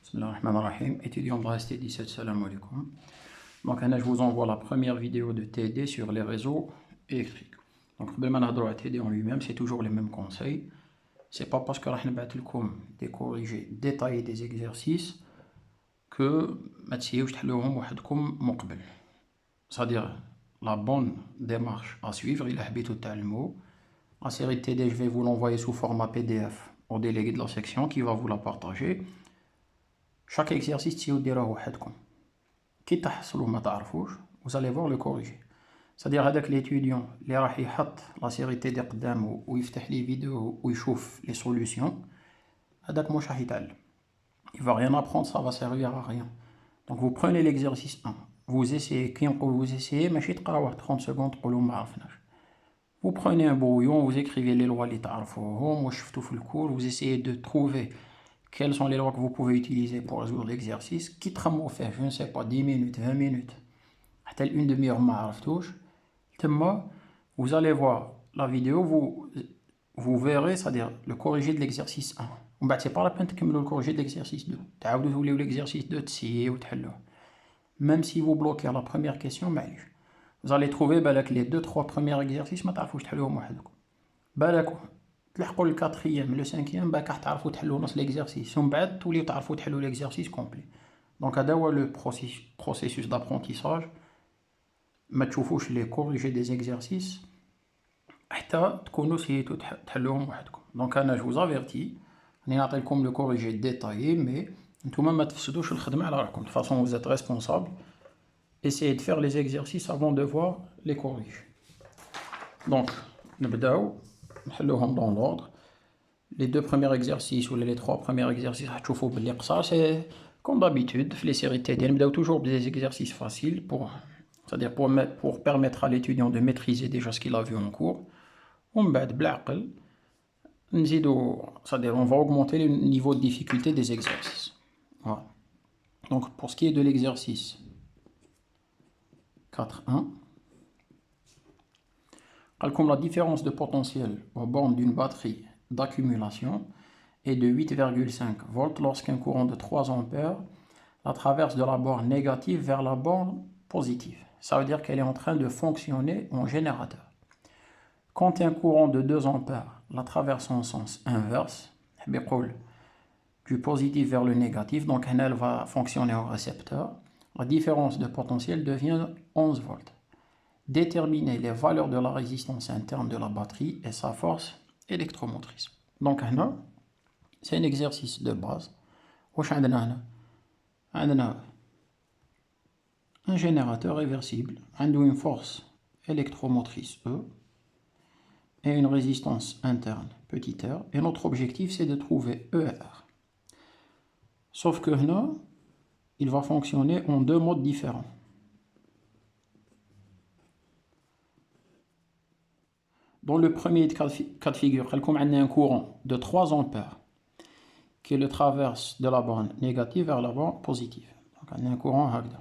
Bismillahirrahmanirrahim. Étudiants de la ST17, salam alaikum. Donc, je vous envoie la première vidéo de TD sur les réseaux électriques. Donc, le TD en lui-même, c'est toujours les mêmes conseils. C'est pas parce que nous allons des corrigés détaillés des exercices que c'est-à-dire la bonne démarche à suivre. Il a habité le mot. La série TD, je vais vous l'envoyer sous format PDF au délégué de la section qui va vous la partager. Chaque exercice, si vous vous allez voir le corriger. C'est-à-dire avec l'étudiant, la série TD où il fait les vidéos, où il chauffe les solutions, il ne va rien apprendre, ça va servir à rien. Donc vous prenez l'exercice 1, vous essayez, vous essayez, 30 secondes, vous prenez un brouillon, vous écrivez les lois, vous essayez de trouver quelles sont les lois que vous pouvez utiliser pour résoudre l'exercice. Quitte à faire, je ne sais pas, 10 minutes, 20 minutes, une demi-heure, vous allez voir la vidéo, vous verrez, c'est-à-dire le corrigé de l'exercice 1. C'est pas la peine de le corriger de l'exercice 2. Vous voulez l'exercice 2, même si vous bloquez la première question, vous allez trouver les 2-3 premiers exercices, ما تعرفوش تحلوهم وحدكم. تلحقوا le 4e, le 5e, تعرفوا تحلوا نص l'exercice. ومن بعد توليو تعرفوا تحلوا l'exercice complet. Donc هذا هو le processus d'apprentissage. ما تشوفوش les corrigés des exercices حتى تكونوا سيتو تحلوهم وحدكم. Donc انا je vous avertis, راني نعطيكم le corrigé détaillé, mais نتوما ما تفسدوش الخدمه على راحكم. De toute façon vous êtes responsable. Essayez de faire les exercices avant de voir les corriger. Donc نبداو نحلوهم dans l'ordre. Les deux premiers exercices ou les trois premiers exercices, c'est comme d'habitude, les séries TD, on toujours des exercices faciles c'est-à-dire pour permettre à l'étudiant de maîtriser déjà ce qu'il a vu en cours. C'est-à-dire on va augmenter le niveau de difficulté des exercices. Voilà. Donc pour ce qui est de l'exercice 4.1, calcule la différence de potentiel aux bornes d'une batterie d'accumulation est de 8,5 volts lorsqu'un courant de 3 ampères la traverse de la borne négative vers la borne positive. Ça veut dire qu'elle est en train de fonctionner en générateur. Quand un courant de 2 ampères la traverse en sens inverse, du positif vers le négatif, donc elle va fonctionner en récepteur, la différence de potentiel devient 11 volts. Déterminer les valeurs de la résistance interne de la batterie et sa force électromotrice. Donc c'est un exercice de base. Un générateur réversible, une force électromotrice E et une résistance interne petit r. Et notre objectif c'est de trouver E et R. Sauf que là, il va fonctionner en deux modes différents. Dans le premier cas de figure, on a un courant de 3 ampères qui le traverse de la borne négative vers la borne positive. Donc on a un courant هكذا.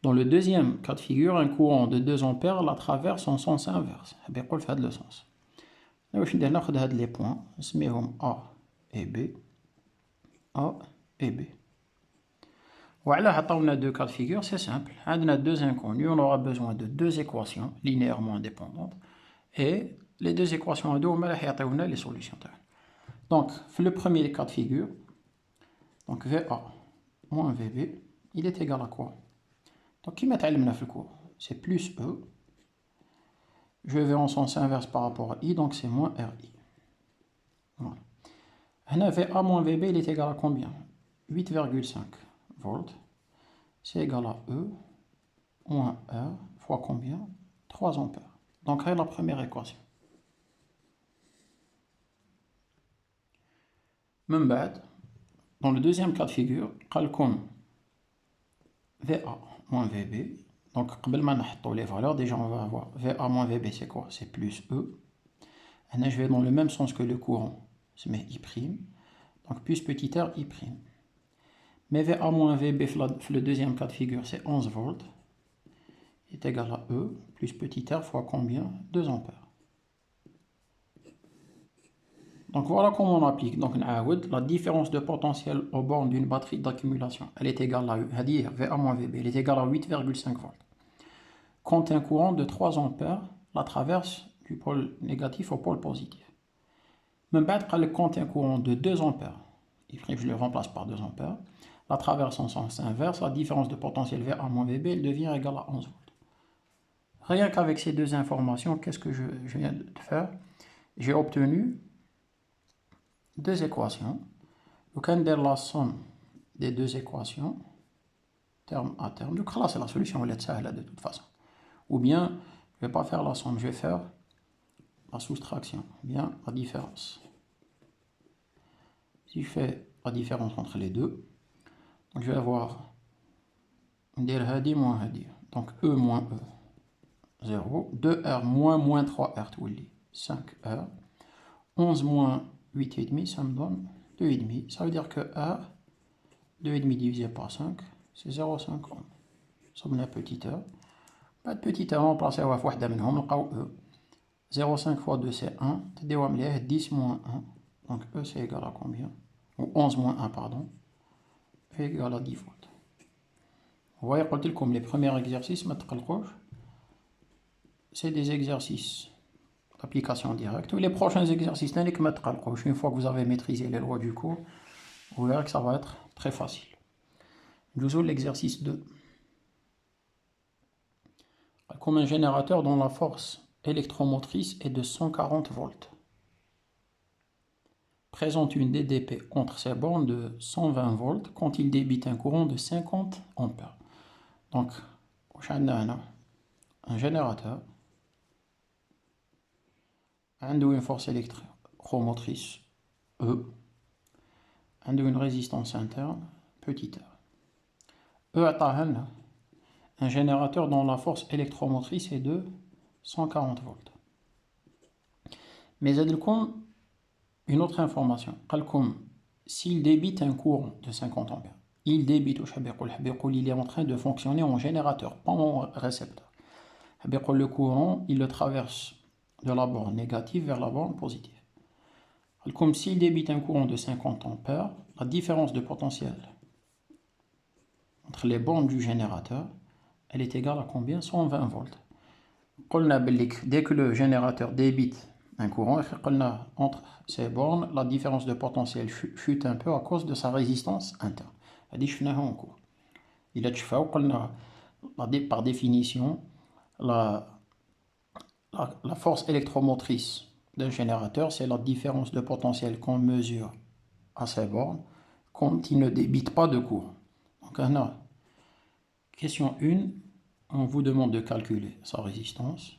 Dans le deuxième cas de figure, un courant de 2 ampères la traverse en sens inverse. بيقول في هذا le sens. واش ندير ناخذ هاد les points نسميهم A et B. A et B. وعلاه عطاونا deux cas de figure, c'est simple. عندنا deux inconnus, on aura besoin de deux équations linéairement indépendantes. Et les deux équations à deux, on va les solutions. Donc, le premier cas de figure, donc VA moins VB, il est égal à quoi? Donc, qui met le cours? C'est plus E. Je vais en sens inverse par rapport à I, donc c'est moins RI. Voilà. VA moins VB, il est égal à combien? 8,5 volts. C'est égal à E moins R fois combien? 3 ampères. Donc, c'est la première équation. Même bête, dans le deuxième cas de figure, calcule VA moins VB. Donc, les valeurs, déjà on va avoir VA moins VB, c'est quoi? C'est plus E. Et là, je vais dans le même sens que le courant, je mets I'. Donc, plus petit r, I'. Mais VA moins VB, le deuxième cas de figure, c'est 11 volts. Est égal à E plus petit r fois combien? 2 ampères. Donc voilà comment on applique. Donc la différence de potentiel aux bornes d'une batterie d'accumulation, elle est égale à VA moins VB, elle est égale à 8,5 volts. Quand un courant de 3 ampères la traverse du pôle négatif au pôle positif. Même quand un courant de 2 ampères, je le remplace par 2 ampères, la traverse en sens inverse, la différence de potentiel VA moins VB, elle devient égale à 11 volts. Rien qu'avec ces deux informations, qu'est-ce que je viens de faire? J'ai obtenu deux équations. Donc, on a la somme des deux équations, terme à terme. Donc là, c'est la solution, elle est simple de toute façon. Ou bien, je ne vais pas faire la somme, je vais faire la soustraction, ou bien la différence. Si je fais la différence entre les deux, donc je vais avoir hadi moins hadi. Donc E moins E, 0. 2R moins 3R, tout le 5R. 11 moins 8,5, ça me donne 2,5. Ça veut dire que R, 2,5 divisé par 5, c'est 0,5 ohm. Ça me donne petit r. Pas de petit r, on va passer à واحدة منهم نلقاو E. 0,5 fois 2 c'est 1. تديوها مليح 10 moins 1. Donc E c'est égal à combien? Ou 11 moins 1, pardon. E égal à 10 volts. Vous voyez, قلت لكم les premiers exercices, ما تقلقوش. C'est des exercices d'application directe. Les prochains exercices, une fois que vous avez maîtrisé les lois du cours, vous verrez que ça va être très facile. Nous avons l'exercice 2. Comme un générateur dont la force électromotrice est de 140 volts présente une DDP entre ses bornes de 120 volts quand il débite un courant de 50 ampères. Donc, un générateur a une force électromotrice E, une résistance interne, petit r. E a un générateur dont la force électromotrice est de 140 volts. Mais une autre information, s'il débite un courant de 50 ampères, il débite il est en train de fonctionner en générateur, pas en récepteur. Le courant, il le traverse de la borne négative vers la borne positive. Comme s'il débite un courant de 50 ampères, la différence de potentiel entre les bornes du générateur, elle est égale à combien? 120 volts. Dès que le générateur débite un courant, entre ces bornes, la différence de potentiel chute un peu à cause de sa résistance interne. Par définition, la force électromotrice d'un générateur, c'est la différence de potentiel qu'on mesure à ces bornes quand il ne débite pas de courant. Donc, question 1, on vous demande de calculer sa résistance.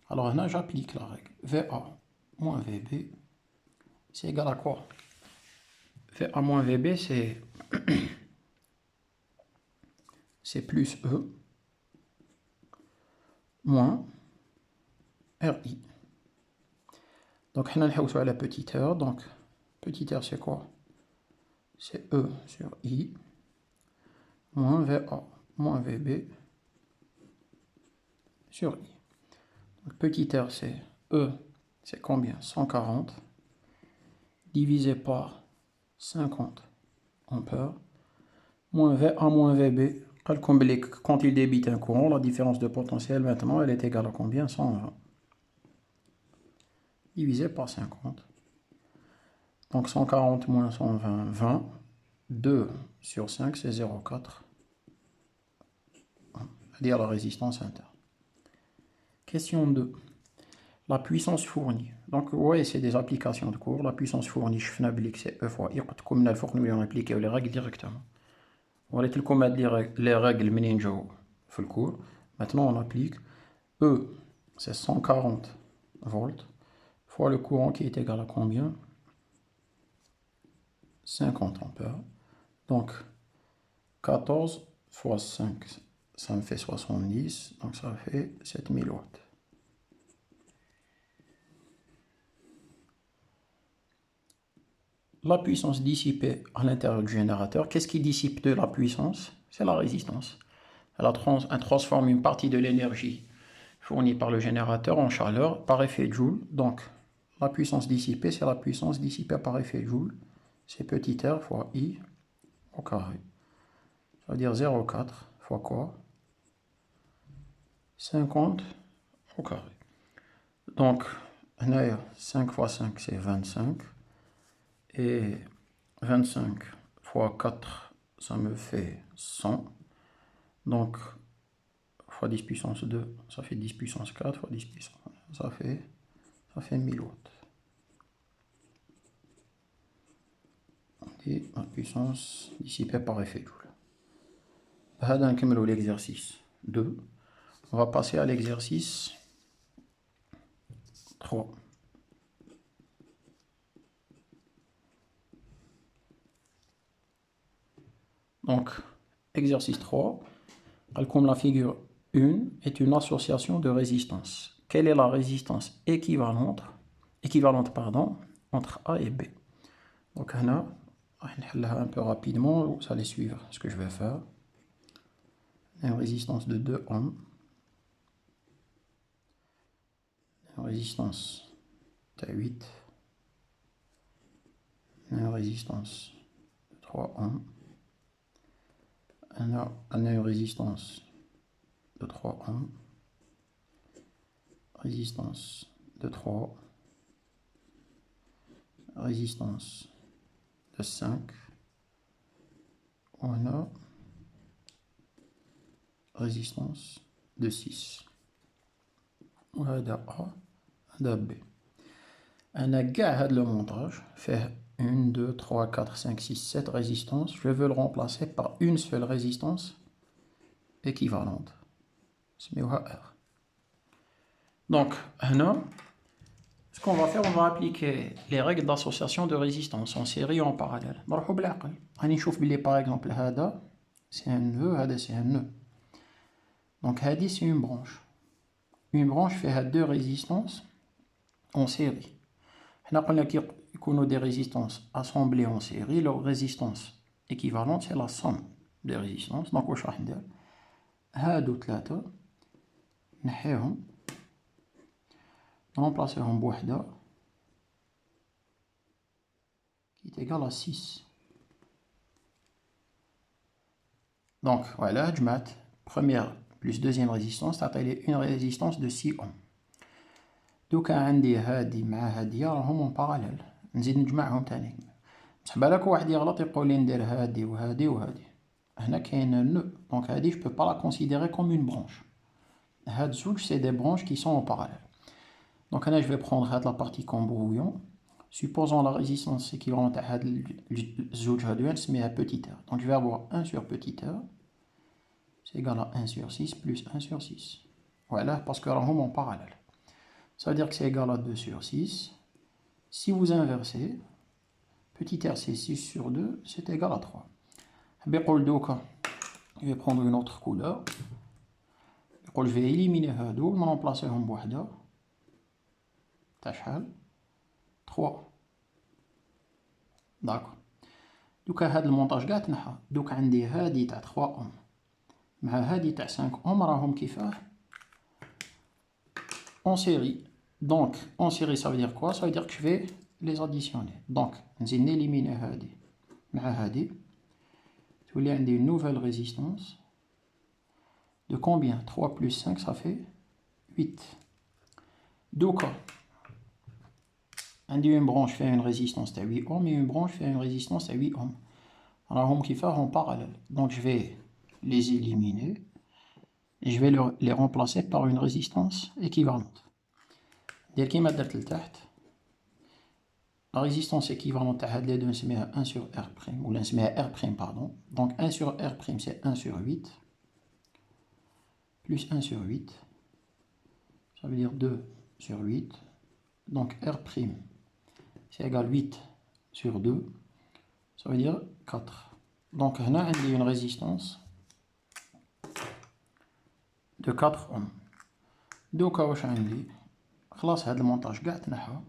Alors là, j'applique la règle. VA moins VB, c'est égal à quoi? VA moins VB, c'est plus E moins RI. Donc, on a la petite r. Donc, petit r, c'est quoi? C'est E sur I moins VA moins VB sur I. Donc, petit r, c'est E, c'est combien? 140 divisé par 50 ampères moins VA moins VB. Quand il débite un courant, la différence de potentiel maintenant, elle est égale à combien? 120 divisé par 50. Donc 140 moins 120, 20. 2 sur 5, c'est 0,4. C'est-à-dire la résistance interne. Question 2. La puissance fournie. Donc, ouais, c'est des applications de cours. La puissance fournie, c'est E fois I. Comme on a appliqué les règles directement. On va les règles في الcours. Maintenant, on applique E, c'est 140 volts, fois le courant qui est égal à combien? 50 ampères. Donc, 14 fois 5, ça me fait 70, donc ça fait 7000 watts. La puissance dissipée à l'intérieur du générateur, qu'est-ce qui dissipe de la puissance? C'est la résistance. Elle transforme une partie de l'énergie fournie par le générateur en chaleur par effet Joule. Donc, La puissance dissipée, c'est la puissance dissipée par effet Joule. C'est petit r fois I au carré. Ça veut dire 0,4 fois quoi? 50 au carré. Donc, 5 fois 5, c'est 25. Et 25 fois 4, ça me fait 100. Donc, fois 10 puissance 2, ça fait 10 puissance 4, fois 10 puissance 1, ça fait 1000 watts. Et la puissance dissipée par effet Joule. هذا نكملوا l'exercice 2. On va passer à l'exercice 3. Donc, exercice 3. Comme la figure 1 est une association de résistance. Quelle est la résistance équivalente entre A et B? Donc, là, on va un peu rapidement, vous allez suivre ce que je vais faire. Une résistance de 2 ohms. Une résistance de 8. Une résistance de 3 ohms. On a une résistance de 3 ohms. Résistance de 3. Résistance de 5. On a résistance de 6. وهذا A, هذا B. أنا كاع هذا le montage fait 1, 2, 3, 4, 5, 6, 7 résistances. Je veux le remplacer par une seule résistance équivalente. سميوها R. Donc, هنا, ce qu'on va faire, on va appliquer les règles d'association de résistance en série ou en parallèle. نروحوا بالعقل. راني نشوف بلي par exemple هذا c'est un nœud, هذا c'est un nœud. Donc هذه c'est une branche. Une branche fait deux résistances en série. On a des résistances assemblées en série. Leur résistance équivalente, c'est la somme des résistances. Donc, on va dire هادو ثلاثة نحيهم نرمبلاسيهم بوحدة qui est égale à 6. Donc, voilà, جمعت première plus deuxième résistance, تعطي une résistance de 6 ohms. دوكا عندي هادي مع هادي راهم اون باراليل، نزيد نجمعهم تاني. بصح بالك واحد يغلط يقول لي ندير هادي وهادي وهادي، هنا كاين نو، دونك هادي جو بو با لا كونسيديري كوم اون برانش. هاد زوج سي دي برانش كي سون اون باراليل. دونك انا جو في بروندر هاد لا بارتي كوم برويون. Supposons la résistance équivalente à هاد الزوج هادو نسميها petit r. Donc je vais avoir 1 sur petit r, c'est égal à 1 sur 6 plus 1 sur 6. Voilà, parce que راهم en parallèle. Ça veut dire que c'est égal à 2 sur 6. Si vous inversez, petit r c'est 6 sur 2, c'est égal à 3. Je vais prendre une autre couleur. Je vais éliminer هادو ونرمبلاسيهم بوحدة تاع شحال 3. داكور. دوكا هاد المونتاج كاع تنحى. دوكا عندي هادي تاع 3 اوم مع هادي تاع 5 اوم راهم كيفاه en série. Donc, en série, ça veut dire quoi? Ça veut dire que je vais les additionner. Donc, je vais éliminer Hadi. Hadi. Je vais avoir une nouvelle résistance. De combien? 3 plus 5, ça fait 8. Donc, une branche fait une résistance à 8 ohms et une branche fait une résistance à 8 ohms. Alors, on va faire en parallèle. Donc, je vais les éliminer. Et je vais les remplacer par une résistance équivalente. دير كيما درت لتحت. La résistance équivalente à هاد les deux نسميها 1 sur R', ولا نسميها R', pardon. Donc 1 sur R' c'est 1 sur 8 plus 1 sur 8, ça veut dire 2 sur 8. Donc R' c'est égal 8 sur 2, ça veut dire 4. Donc هنا عندي une résistance de 4 ohms. دوكا واش عندي؟ خلاص هاد المونتاج كاع تنحى.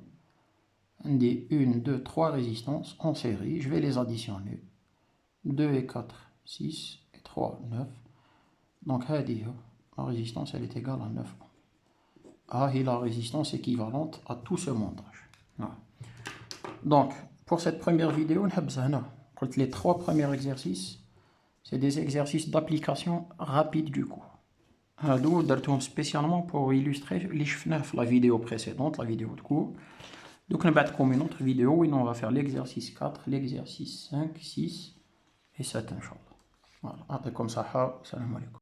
عندي 1, 2, 3 résistances en série. Je vais les additionner. 2 et 4, 6 et 3, 9. Donc هذه la résistance elle est égale à 9 ohms. Ah, et la résistance équivalente à tout ce montage. Voilà. Donc, pour cette première vidéo, les 3 premiers exercices, c'est des exercices d'application rapide du cours. هادو درتهم spécialement pour illustrer اللي شفناه في la vidéo précédente, la vidéo de cours. Donc نبعثكم une autre vidéo où on va faire l'exercice 4, l'exercice 5, 6 et 7 Inch'Allah. Voilà, يعطيكم صحة, salam alaikum.